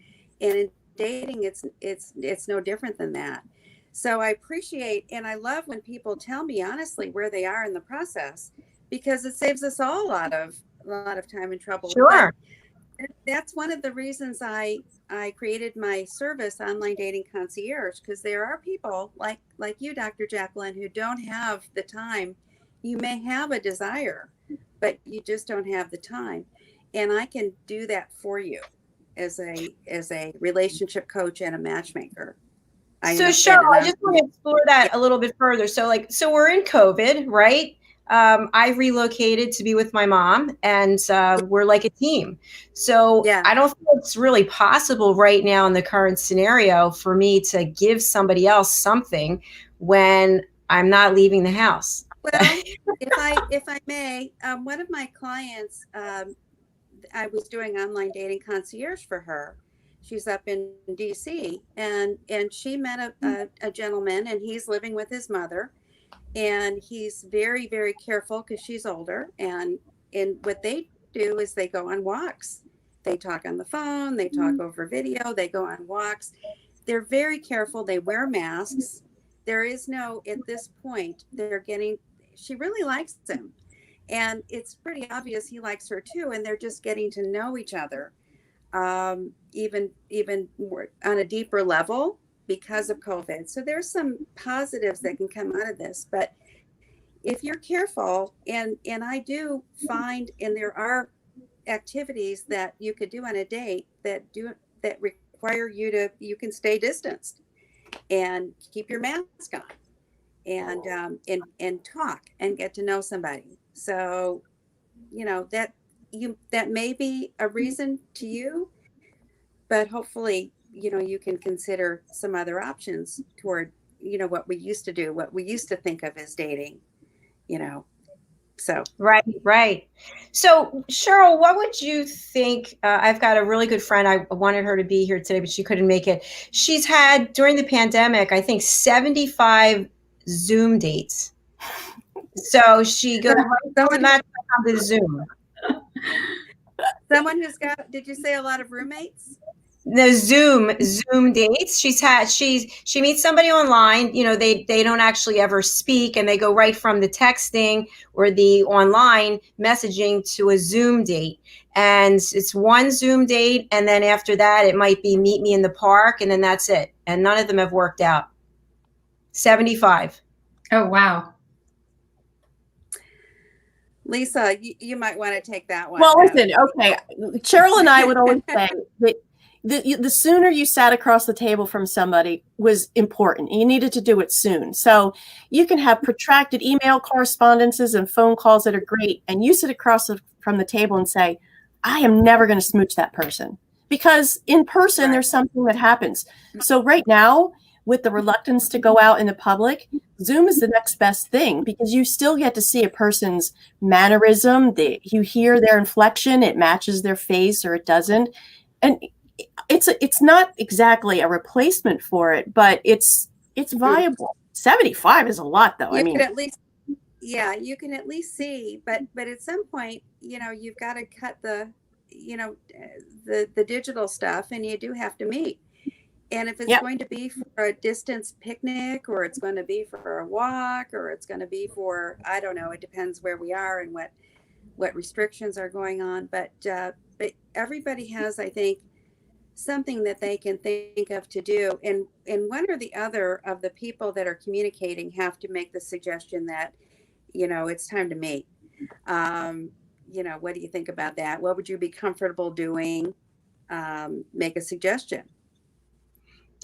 And in dating, it's no different than that. So I appreciate and I love when people tell me honestly where they are in the process, because it saves us all a lot of time and trouble. Sure. But that's one of the reasons I created my service, Online Dating Concierge, because there are people like you, Dr. Jacalyn, who don't have the time. You may have a desire, but you just don't have the time. And I can do that for you as a relationship coach and a matchmaker. So Sheryl, I just want to explore that a little bit further. So we're in COVID, right? I relocated to be with my mom, and we're like a team. So I don't think it's really possible right now in the current scenario for me to give somebody else something when I'm not leaving the house. Well, if I may, one of my clients, I was doing Online Dating Concierge for her. She's up in DC, and she met a gentleman, and he's living with his mother. And he's very, very careful because she's older. And what they do is they go on walks. They talk on the phone. They talk over video. They go on walks. They're very careful. They wear masks. There is no, at this point, she really likes him. And it's pretty obvious he likes her too. And they're just getting to know each other, even more on a deeper level, because of COVID. So there's some positives that can come out of this. But if you're careful, and I do find, and there are activities that you could do on a date that require you can stay distanced and keep your mask on and talk and get to know somebody. So, you know, that may be a reason to you, but hopefully, you know, you can consider some other options toward, you know, what we used to do, what we used to think of as dating, you know. So right. So Sheryl, what would you think? I've got a really good friend. I wanted her to be here today, but she couldn't make it. She's had, during the pandemic, I think 75 Zoom dates. So she goes right on the Zoom. Someone who's got, did you say a lot of roommates? The Zoom dates. She meets somebody online, you know, they don't actually ever speak, and they go right from the texting or the online messaging to a Zoom date. And it's one Zoom date, and then after that it might be meet me in the park, and then that's it. And none of them have worked out. 75. Oh, wow. Lisa, you might want to take that one. Well, listen, okay. Sheryl and I would always say that the sooner you sat across the table from somebody was important. You needed to do it soon. So you can have protracted email correspondences and phone calls that are great, and you sit across from the table and say, I am never going to smooch that person. Because in person, there's something that happens. So right now, with the reluctance to go out in the public, Zoom is the next best thing because you still get to see a person's mannerism. You hear their inflection, it matches their face or it doesn't. And it's not exactly a replacement for it, but it's viable. 75 is a lot, though. You can at least, yeah, you can at least see, but at some point, you've got to cut the digital stuff, and you do have to meet. And if it's going to be for a distance picnic, or it's going to be for a walk, or it's going to be for, I don't know, it depends where we are and what restrictions are going on. But everybody has, I think, something that they can think of to do. And one or the other of the people that are communicating have to make the suggestion that, it's time to meet. What do you think about that? What would you be comfortable doing? Make a suggestion.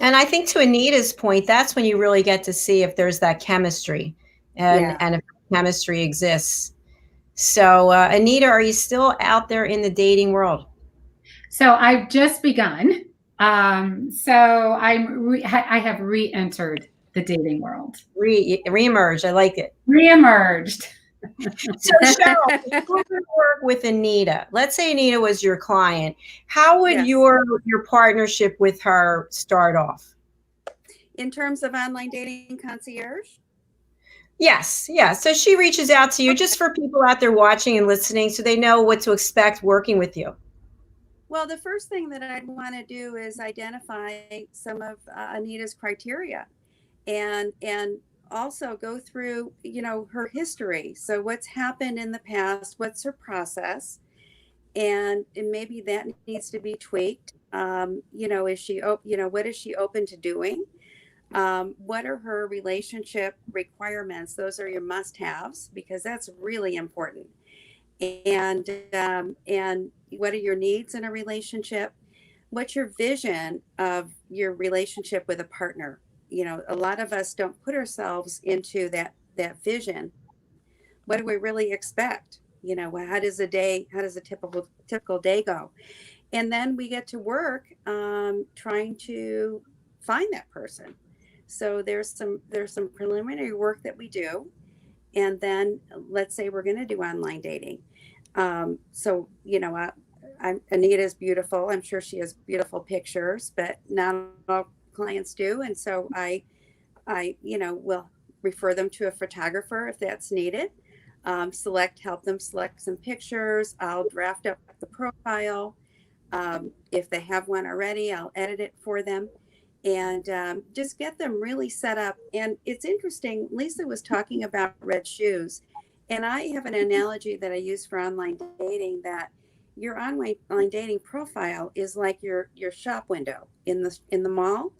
And I think to Anita's point, that's when you really get to see if there's that chemistry and if chemistry exists. So, Anita, are you still out there in the dating world? So I've just begun. So I have re-entered the dating world. Re-emerged. I like it. Re-emerged. So Sheryl, if you would work with Anita, let's say Anita was your client, how would your partnership with her start off? In terms of online dating concierge? Yes. Yeah. So she reaches out to you just for people out there watching and listening so they know what to expect working with you. Well, the first thing that I'd want to do is identify some of Anita's criteria and also go through, her history. So what's happened in the past, what's her process, and maybe that needs to be tweaked. Is she, what is she open to doing? What are her relationship requirements? Those are your must-haves because that's really important. And what are your needs in a relationship? What's your vision of your relationship with a partner? A lot of us don't put ourselves into that vision. What do we really expect? How does a typical day go? And then we get to work trying to find that person. So there's some preliminary work that we do. And then let's say we're going to do online dating. Anita's beautiful. I'm sure she has beautiful pictures, but not all clients do. And so I will refer them to a photographer if that's needed. Help them select some pictures. I'll draft up the profile. If they have one already, I'll edit it for them and just get them really set up. And it's interesting. Lisa was talking about red shoes. And I have an analogy that I use for online dating that your online dating profile is like your shop window in the mall.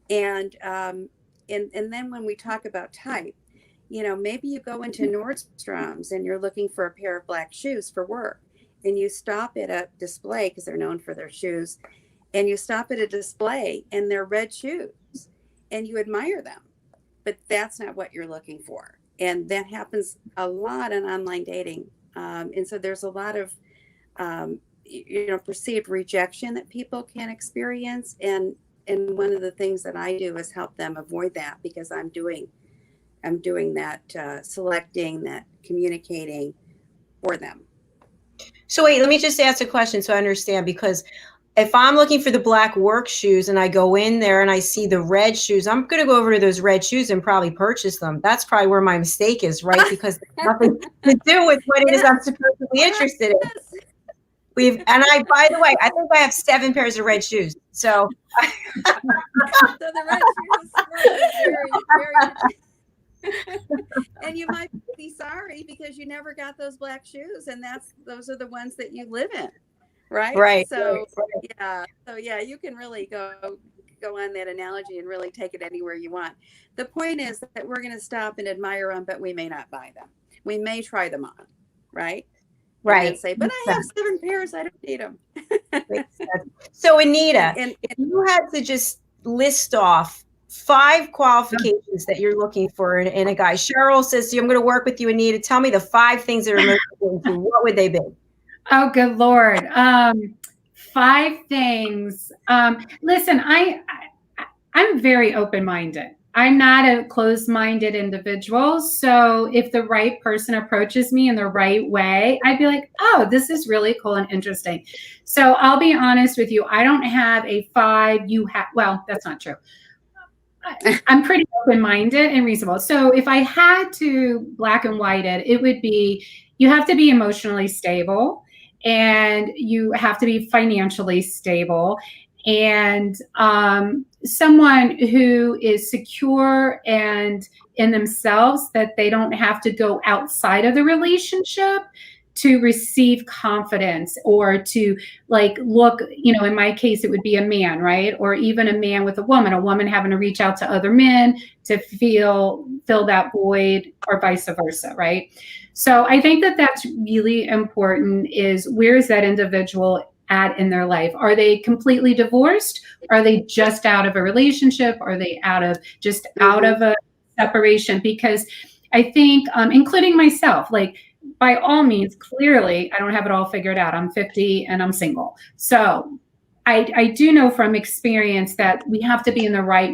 And then when we talk about type, maybe you go into Nordstrom's and you're looking for a pair of black shoes for work, and you stop at a display because they're known for their shoes, and you stop at a display and they're red shoes, and you admire them, but that's not what you're looking for. And that happens a lot in online dating. And so there's a lot of, perceived rejection that people can experience. And one of the things that I do is help them avoid that because I'm doing that, selecting, that communicating for them. So wait, let me just ask a question so I understand, because if I'm looking for the black work shoes and I go in there and I see the red shoes, I'm going to go over to those red shoes and probably purchase them. That's probably where my mistake is, right? Because it has nothing to do with what it is I'm supposed to be interested in. By the way, I think I have 7 pairs of red shoes. So, the red shoes are very and you might be sorry because you never got those black shoes, and those are the ones that you live in. Right. So you can really go on that analogy and really take it anywhere you want. The point is that we're going to stop and admire them, but we may not buy them. We may try them on, right? Right. And say, but I have 7 pairs. I don't need them. So Anita, if you had to just list off 5 qualifications that you're looking for in a guy. Sheryl says, I'm going to work with you, Anita. Tell me the 5 things that are most important to you. What would they be? Oh, good Lord. 5 things. Listen, I'm very open-minded. I'm not a closed-minded individual. So if the right person approaches me in the right way, I'd be like, oh, this is really cool and interesting. So I'll be honest with you. I don't have a 5, well, that's not true. I'm pretty open-minded and reasonable. So if I had to black and white it, it would be, you have to be emotionally stable and you have to be financially stable, and someone who is secure and in themselves, that they don't have to go outside of the relationship to receive confidence, or to like look, in my case, it would be a man, right? Or even a man with a woman having to reach out to other men to fill that void, or vice versa, right? So I think that that's really important, is where is that individual at in their life? Are they completely divorced? Are they just out of a relationship? Are they out of a separation? Because I think, including myself, like, by all means, clearly, I don't have it all figured out. I'm 50 and I'm single. So I do know from experience that we have to be in the right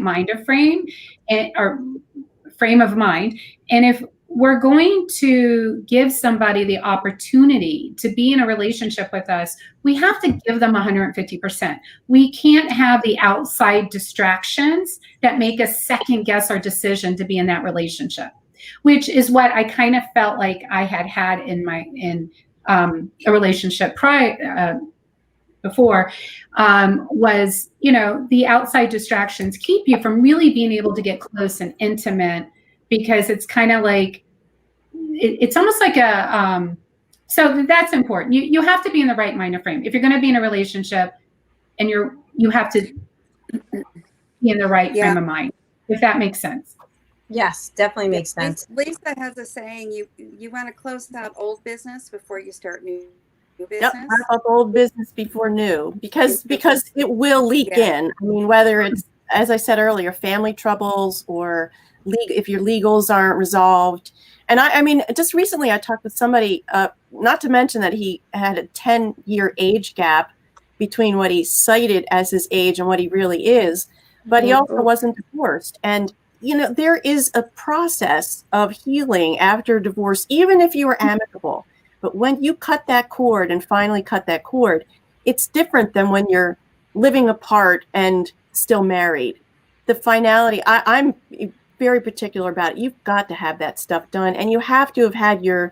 frame of mind. And if we're going to give somebody the opportunity to be in a relationship with us, we have to give them 150%. We can't have the outside distractions that make us second guess our decision to be in that relationship, which is what I kind of felt like I had in a relationship before, was, the outside distractions keep you from really being able to get close and intimate, because it's kind of like, it's almost like so that's important. You have to be in the right mind of frame. If you're going to be in a relationship, and you have to be in the right frame of mind, if that makes sense. Yes, definitely makes sense. Lisa has a saying, you want to close out old business before you start new business. Yep, wrap up old business before new, because it will leak in. I mean, whether it's, as I said earlier, family troubles, or if your legals aren't resolved. And I mean, just recently I talked with somebody, not to mention that he had a 10-year age gap between what he cited as his age and what he really is, but he also wasn't divorced. And there is a process of healing after divorce, even if you were amicable. But when you cut that cord and finally cut that cord, it's different than when you're living apart and still married. The finality, I'm very particular about it. You've got to have that stuff done, and you have to have had your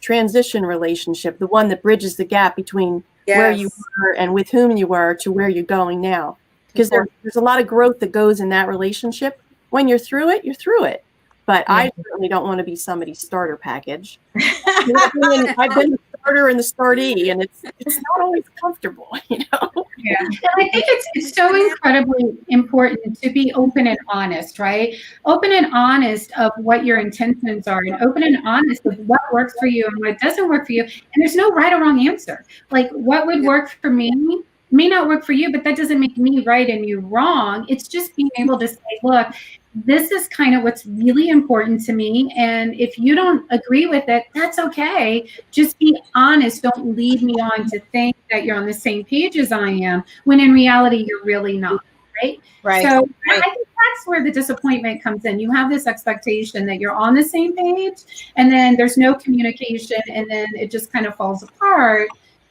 transition relationship, the one that bridges the gap between where you were and with whom you were to where you're going now. Because there's a lot of growth that goes in that relationship. When you're through it, you're through it. But I certainly don't want to be somebody's starter package. I've been the starter and the startee, and it's not always comfortable, Yeah. And I think it's so incredibly important to be open and honest, right? Open and honest of what your intentions are, and open and honest of what works for you and what doesn't work for you. And there's no right or wrong answer. Like, what would work for me may not work for you, but that doesn't make me right and you wrong. It's just being able to say, look, this is kind of what's really important to me. And if you don't agree with it, that's okay. Just be honest. Don't lead me on to think that you're on the same page as I am, when in reality, you're really not, right? Right. So I think that's where the disappointment comes in. You have this expectation that you're on the same page, and then there's no communication, and then it just kind of falls apart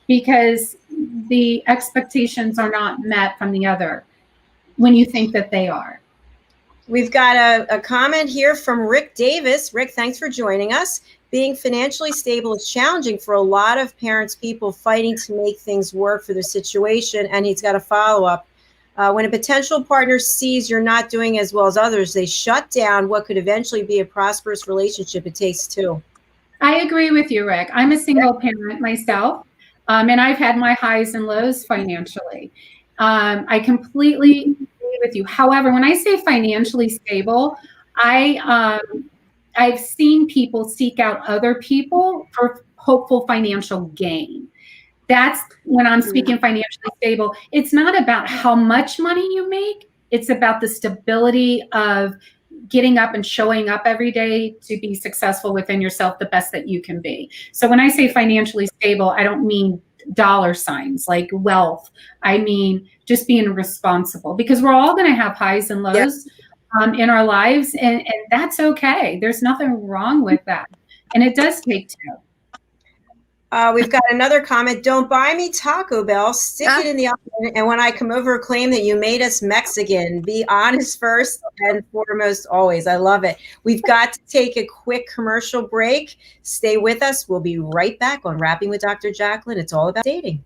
because the expectations are not met from the other when you think that they are. We've got a comment here from Rick Davis. Rick, thanks for joining us. Being financially stable is challenging for a lot of parents, people fighting to make things work for their situation. And he's got a follow-up. When a potential partner sees you're not doing as well as others, they shut down what could eventually be a prosperous relationship. It takes two. I agree with you, Rick. I'm a single parent myself, and I've had my highs and lows financially. I completely agree with you. However, when I say financially stable, I've seen people seek out other people for hopeful financial gain. That's when I'm speaking financially stable. It's not about how much money you make. It's about the stability of getting up and showing up every day to be successful within yourself the best that you can be. So when I say financially stable, I don't mean dollar signs, like wealth. I mean, just being responsible, because we're all going to have highs and lows in our lives, and that's okay. There's nothing wrong with that. And it does take two. We've got another comment. Don't buy me Taco Bell. Stick it in the oven. And when I come over, claim that you made us Mexican. Be honest first and foremost always. I love it. We've got to take a quick commercial break. Stay with us. We'll be right back on Rapping with Dr. Jacalyn. It's all about dating.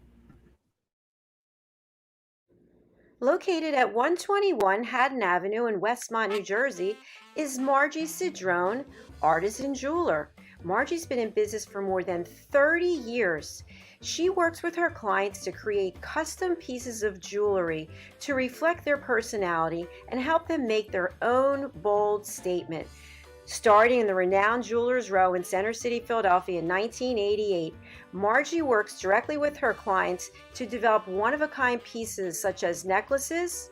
Located at 121 Haddon Avenue in Westmont, New Jersey, is Margie Cedrone, artisan jeweler. Margie's been in business for more than 30 years. She works with her clients to create custom pieces of jewelry to reflect their personality and help them make their own bold statement. Starting in the renowned Jewelers Row in Center City, Philadelphia in 1988, Margie works directly with her clients to develop one-of-a-kind pieces such as necklaces,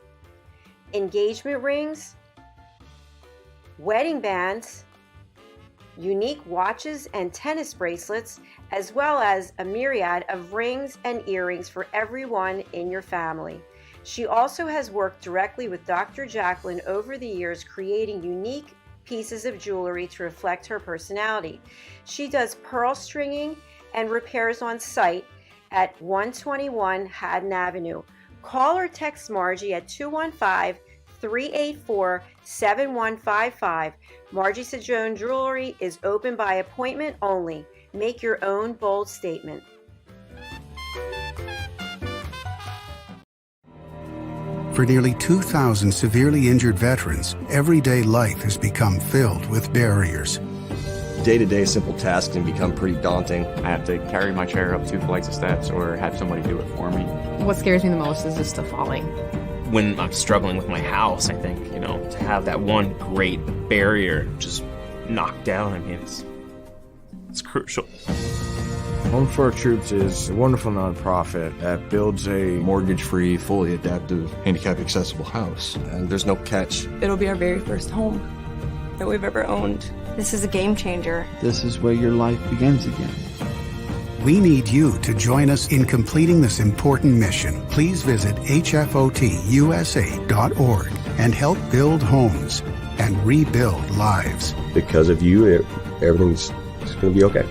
engagement rings, wedding bands, unique watches and tennis bracelets, as well as a myriad of rings and earrings for everyone in your family. She also has worked directly with Dr. Jacalyn over the years, creating unique pieces of jewelry to reflect her personality. She does pearl stringing and repairs on site at 121 Haddon Avenue. Call or text Margie at 215-384-7155. Margie Cedrone Jewelry is open by appointment only. Make your own bold statement. For nearly 2,000 severely injured veterans, everyday life has become filled with barriers. Day-to-day simple tasks can become pretty daunting. I have to carry my chair up 2 flights of steps or have somebody do it for me. What scares me the most is just the falling. When I'm struggling with my house, I think, to have that one great barrier just knocked down, I mean, it's crucial. Home for Our Troops is a wonderful nonprofit that builds a mortgage-free, fully adaptive, handicap-accessible house. And there's no catch. It'll be our very first home that we've ever owned. This is a game changer. This is where your life begins again. We need you to join us in completing this important mission. Please visit hfotusa.org and help build homes and rebuild lives. Because of you, everything's going to be okay.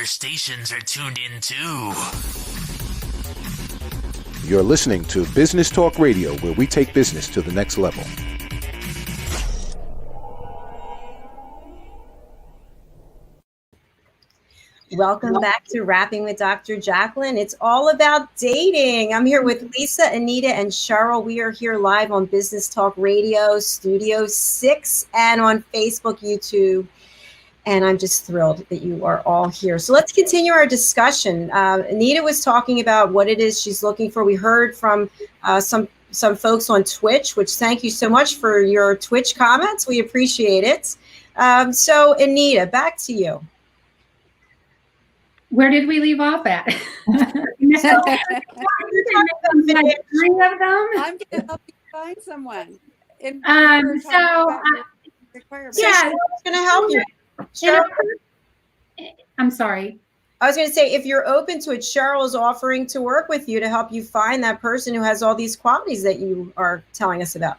Stations are tuned in too. You're listening to Business Talk Radio, where we take business to the next level. Welcome back to Rapping with Dr. Jacalyn. It's all about dating. I'm here with Lisa, Anita, and Sheryl. We are here live on Business Talk Radio, Studio 6, and on Facebook, YouTube. And I'm just thrilled that you are all here. So let's continue our discussion. Anita was talking about what it is she's looking for. We heard from some folks on Twitch, which thank you so much for your Twitch comments. We appreciate it. So Anita, back to you. Where did we leave off at? Three of them. I'm going to help you find someone. Yeah, it's going to help you. I'm sorry. I was going to say, if you're open to it, Sheryl is offering to work with you to help you find that person who has all these qualities that you are telling us about.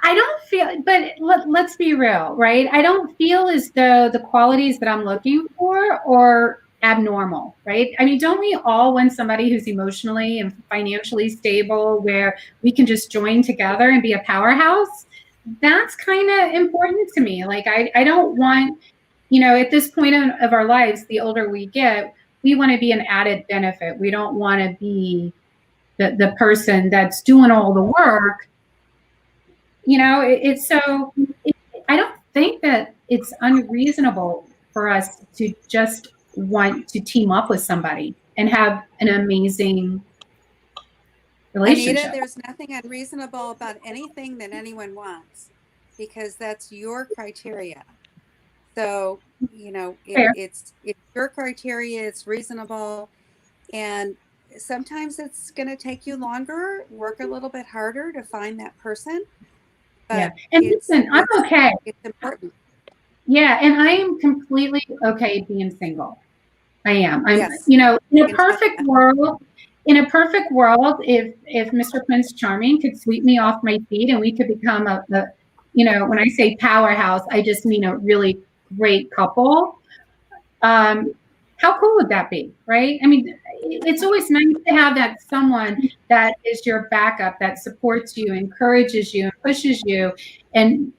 I don't feel, but let's be real, right? I don't feel as though the qualities that I'm looking for are abnormal, right? I mean, don't we all want somebody who's emotionally and financially stable, where we can just join together and be a powerhouse? That's kind of important to me. Like, I don't want, at this point of our lives, the older we get, we want to be an added benefit. We don't want to be the person that's doing all the work. I don't think that it's unreasonable for us to just want to team up with somebody and have an amazing relationship. Anita, there's nothing unreasonable about anything that anyone wants, because that's your criteria. So, it's your criteria, it's reasonable. And sometimes it's going to take you longer, work a little bit harder to find that person. But and listen, I'm okay. It's important. Yeah, and I am completely okay being single. I am. Yes. In a perfect world, if Mr. Prince Charming could sweep me off my feet and we could become when I say powerhouse, I just mean a really great couple. How cool would that be, right? I mean, it's always nice to have that someone that is your backup, that supports you, encourages you, and pushes you. And,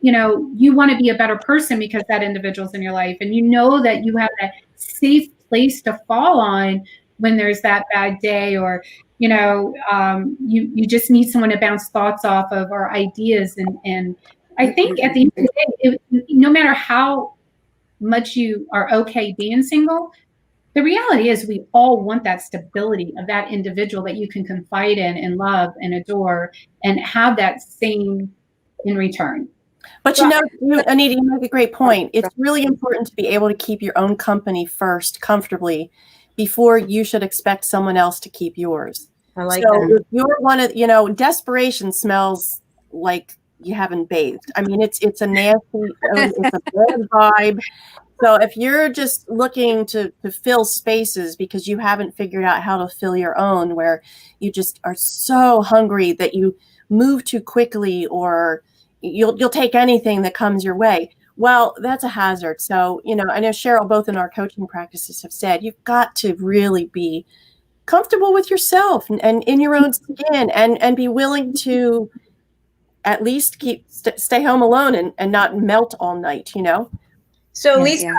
you want to be a better person because that individual's in your life. And you know that you have that safe place to fall on when there's that bad day, or, you just need someone to bounce thoughts off of, or ideas. And I think at the end of the day, no matter how much you are okay being single, the reality is we all want that stability of that individual that you can confide in and love and adore and have that same in return. But Anita, you make a great point. It's really important to be able to keep your own company first comfortably before you should expect someone else to keep yours. I like that. If you're one of, desperation smells like you haven't bathed. I mean, it's a nasty, it's a bad vibe. So if you're just looking to fill spaces because you haven't figured out how to fill your own, where you just are so hungry that you move too quickly, or you'll take anything that comes your way, well, that's a hazard. So, I know Sheryl, both in our coaching practices, have said you've got to really be comfortable with yourself and in your own skin, and be willing to at least stay home alone and not melt all night, So Lisa,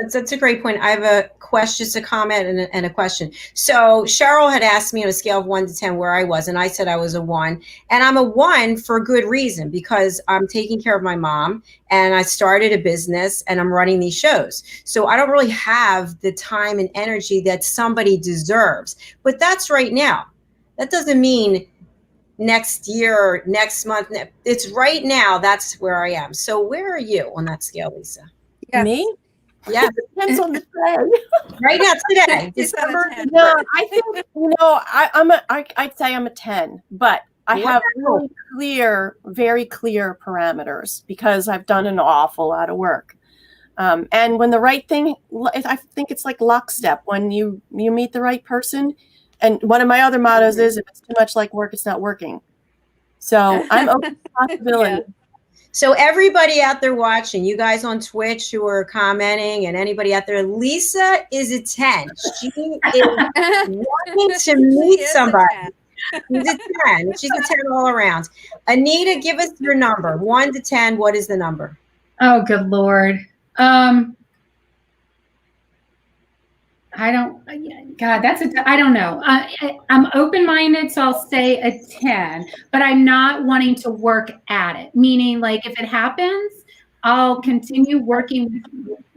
that's a great point. I have a question, just a comment and a question. So Sheryl had asked me on a scale of 1 to 10 where I was, and I said I was a 1. And I'm a 1 for a good reason, because I'm taking care of my mom, and I started a business, and I'm running these shows. So I don't really have the time and energy that somebody deserves. But that's right now. That doesn't mean next year, next month. It's right now. That's where I am. So where are you on that scale, Lisa? Yes. Me? Yeah. It depends on the day. Right now, today. December. No, I think, I'd say I'm a 10, but I have really very clear parameters because I've done an awful lot of work. And when the right thing, I think it's like lockstep. When you meet the right person, and one of my other mottos is, if it's too much like work, it's not working. So I'm open to possibility. Yeah. So everybody out there watching, you guys on Twitch who are commenting, and anybody out there, Lisa is a 10. She is wanting to meet somebody. She's a 10. She's a 10 all around. Anita, give us your number. 1 to 10, what is the number? Oh, good Lord. I don't know. I'm open-minded, so I'll say a 10, but I'm not wanting to work at it. Meaning, like, if it happens, I'll continue working.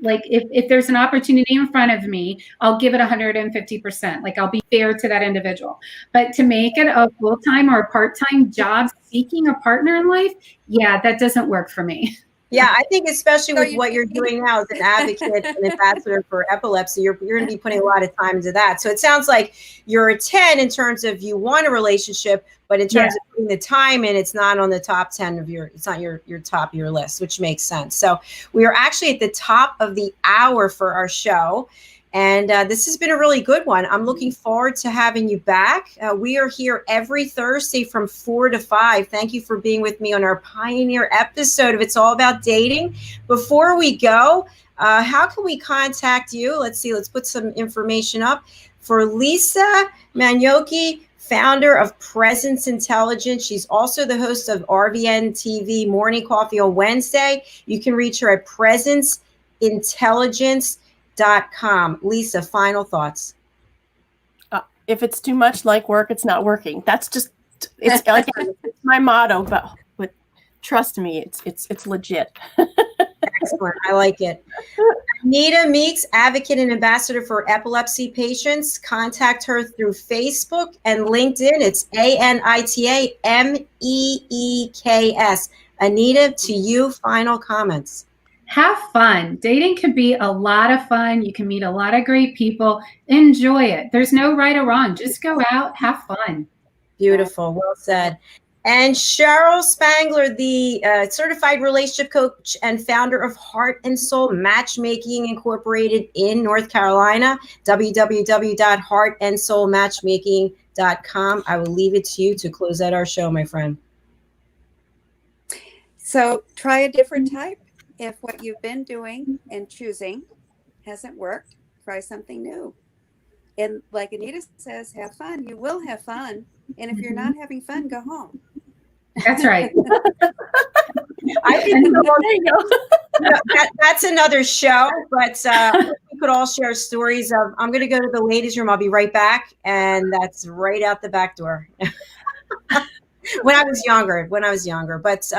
Like, if there's an opportunity in front of me, I'll give it 150%. Like, I'll be fair to that individual. But to make it a full-time or a part-time job seeking a partner in life, yeah, that doesn't work for me. Yeah, I think especially with what you're doing now as an advocate and ambassador for epilepsy, you're going to be putting a lot of time into that. So it sounds like you're a 10 in terms of you want a relationship, but in terms of putting the time in, it's not on the top 10 of it's not your top of your list, which makes sense. So we are actually at the top of the hour for our show. And this has been a really good one. I'm looking forward to having you back. We are here every Thursday from 4 to 5. Thank you for being with me on our Pioneer episode of It's All About Dating. Before we go, how can we contact you? Let's see. Let's put some information up. For Lisa Manioki, founder of Presence Intelligence. She's also the host of RVN TV Morning Coffee on Wednesday. You can reach her at presenceintelligence.com. Lisa, final thoughts. If it's too much like work, it's not working. That's just, it's like it's my motto, but trust me, it's legit. Excellent. I like it. Anita Meeks, advocate and ambassador for epilepsy patients. Contact her through Facebook and LinkedIn. It's ANITA MEEKS. Anita, to you, final comments. Have fun. Dating can be a lot of fun. You can meet a lot of great people. Enjoy it. There's no right or wrong. Just go out, have fun. Beautiful. Well said. And Sheryl Spangler, the certified relationship coach and founder of Heart&Soul Matchmaking Incorporated in North Carolina, www.heartandsoulmatchmaking.com. I will leave it to you to close out our show, my friend. So try a different type. If what you've been doing and choosing hasn't worked, try something new. And like Anita says, have fun. You will have fun. And if you're not having fun, go home. That's right. I think that's another show, but we could all share stories of, I'm going to go to the ladies' room. I'll be right back. And that's right out the back door. When I was younger, but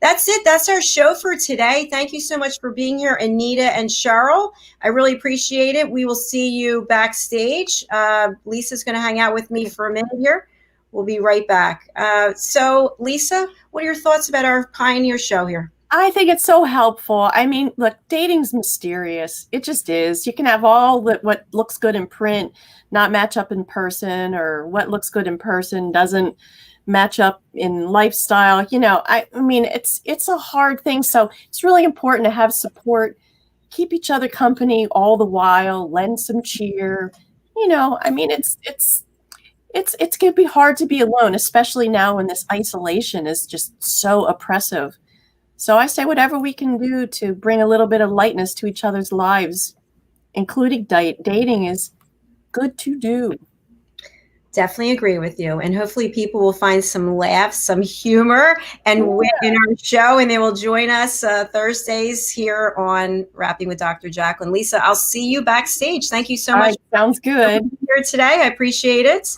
that's it. That's our show for today. Thank you so much for being here, Anita and Sheryl. I really appreciate it. We will see you backstage. Lisa's going to hang out with me for a minute here. We'll be right back. So Lisa, what are your thoughts about our Pioneer show here? I think it's so helpful. I mean, look, dating's mysterious. It just is. You can have all what looks good in print not match up in person, or what looks good in person doesn't match up in lifestyle. I mean, it's a hard thing. So it's really important to have support, keep each other company all the while, lend some cheer. I mean, it's going to be hard to be alone, especially now when this isolation is just so oppressive. So I say whatever we can do to bring a little bit of lightness to each other's lives, including dating, is good to do. Definitely agree with you. And hopefully people will find some laughs, some humor and wit in our show, and they will join us Thursdays here on Rapping with Dr. Jacalyn. Lisa, I'll see you backstage. Thank you so much. Sounds good. Here today. I appreciate it.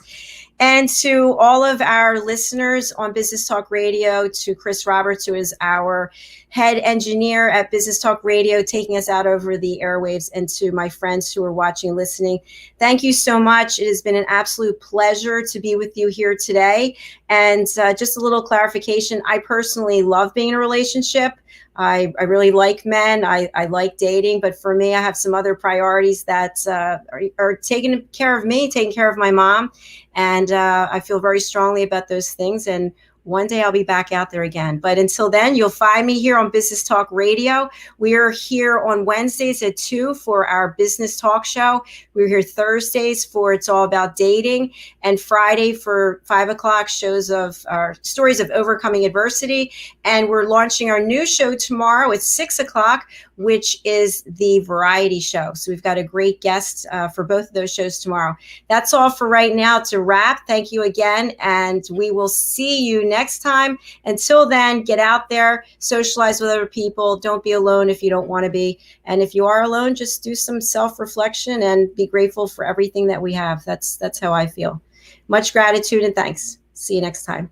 And to all of our listeners on Business Talk Radio, to Chris Roberts, who is our head engineer at Business Talk Radio, taking us out over the airwaves, and to my friends who are watching and listening, thank you so much. It has been an absolute pleasure to be with you here today. And just a little clarification, I personally love being in a relationship. I really like men. I like dating, but for me, I have some other priorities that are taking care of me, taking care of my mom. And I feel very strongly about those things. And one day I'll be back out there again. But until then, you'll find me here on Business Talk Radio. We are here on Wednesdays at 2 for our business talk show. We're here Thursdays for It's All About Dating, and Friday for 5 o'clock shows of our stories of overcoming adversity. And we're launching our new show tomorrow at 6 o'clock, which is the variety show. So we've got a great guest for both of those shows tomorrow. That's all for right now. To wrap, thank you again, and we will see you next time. Until then, get out there, socialize with other people. Don't be alone if you don't want to be. And if you are alone, just do some self-reflection and be grateful for everything that we have. That's how I feel. Much gratitude and thanks. See you next time.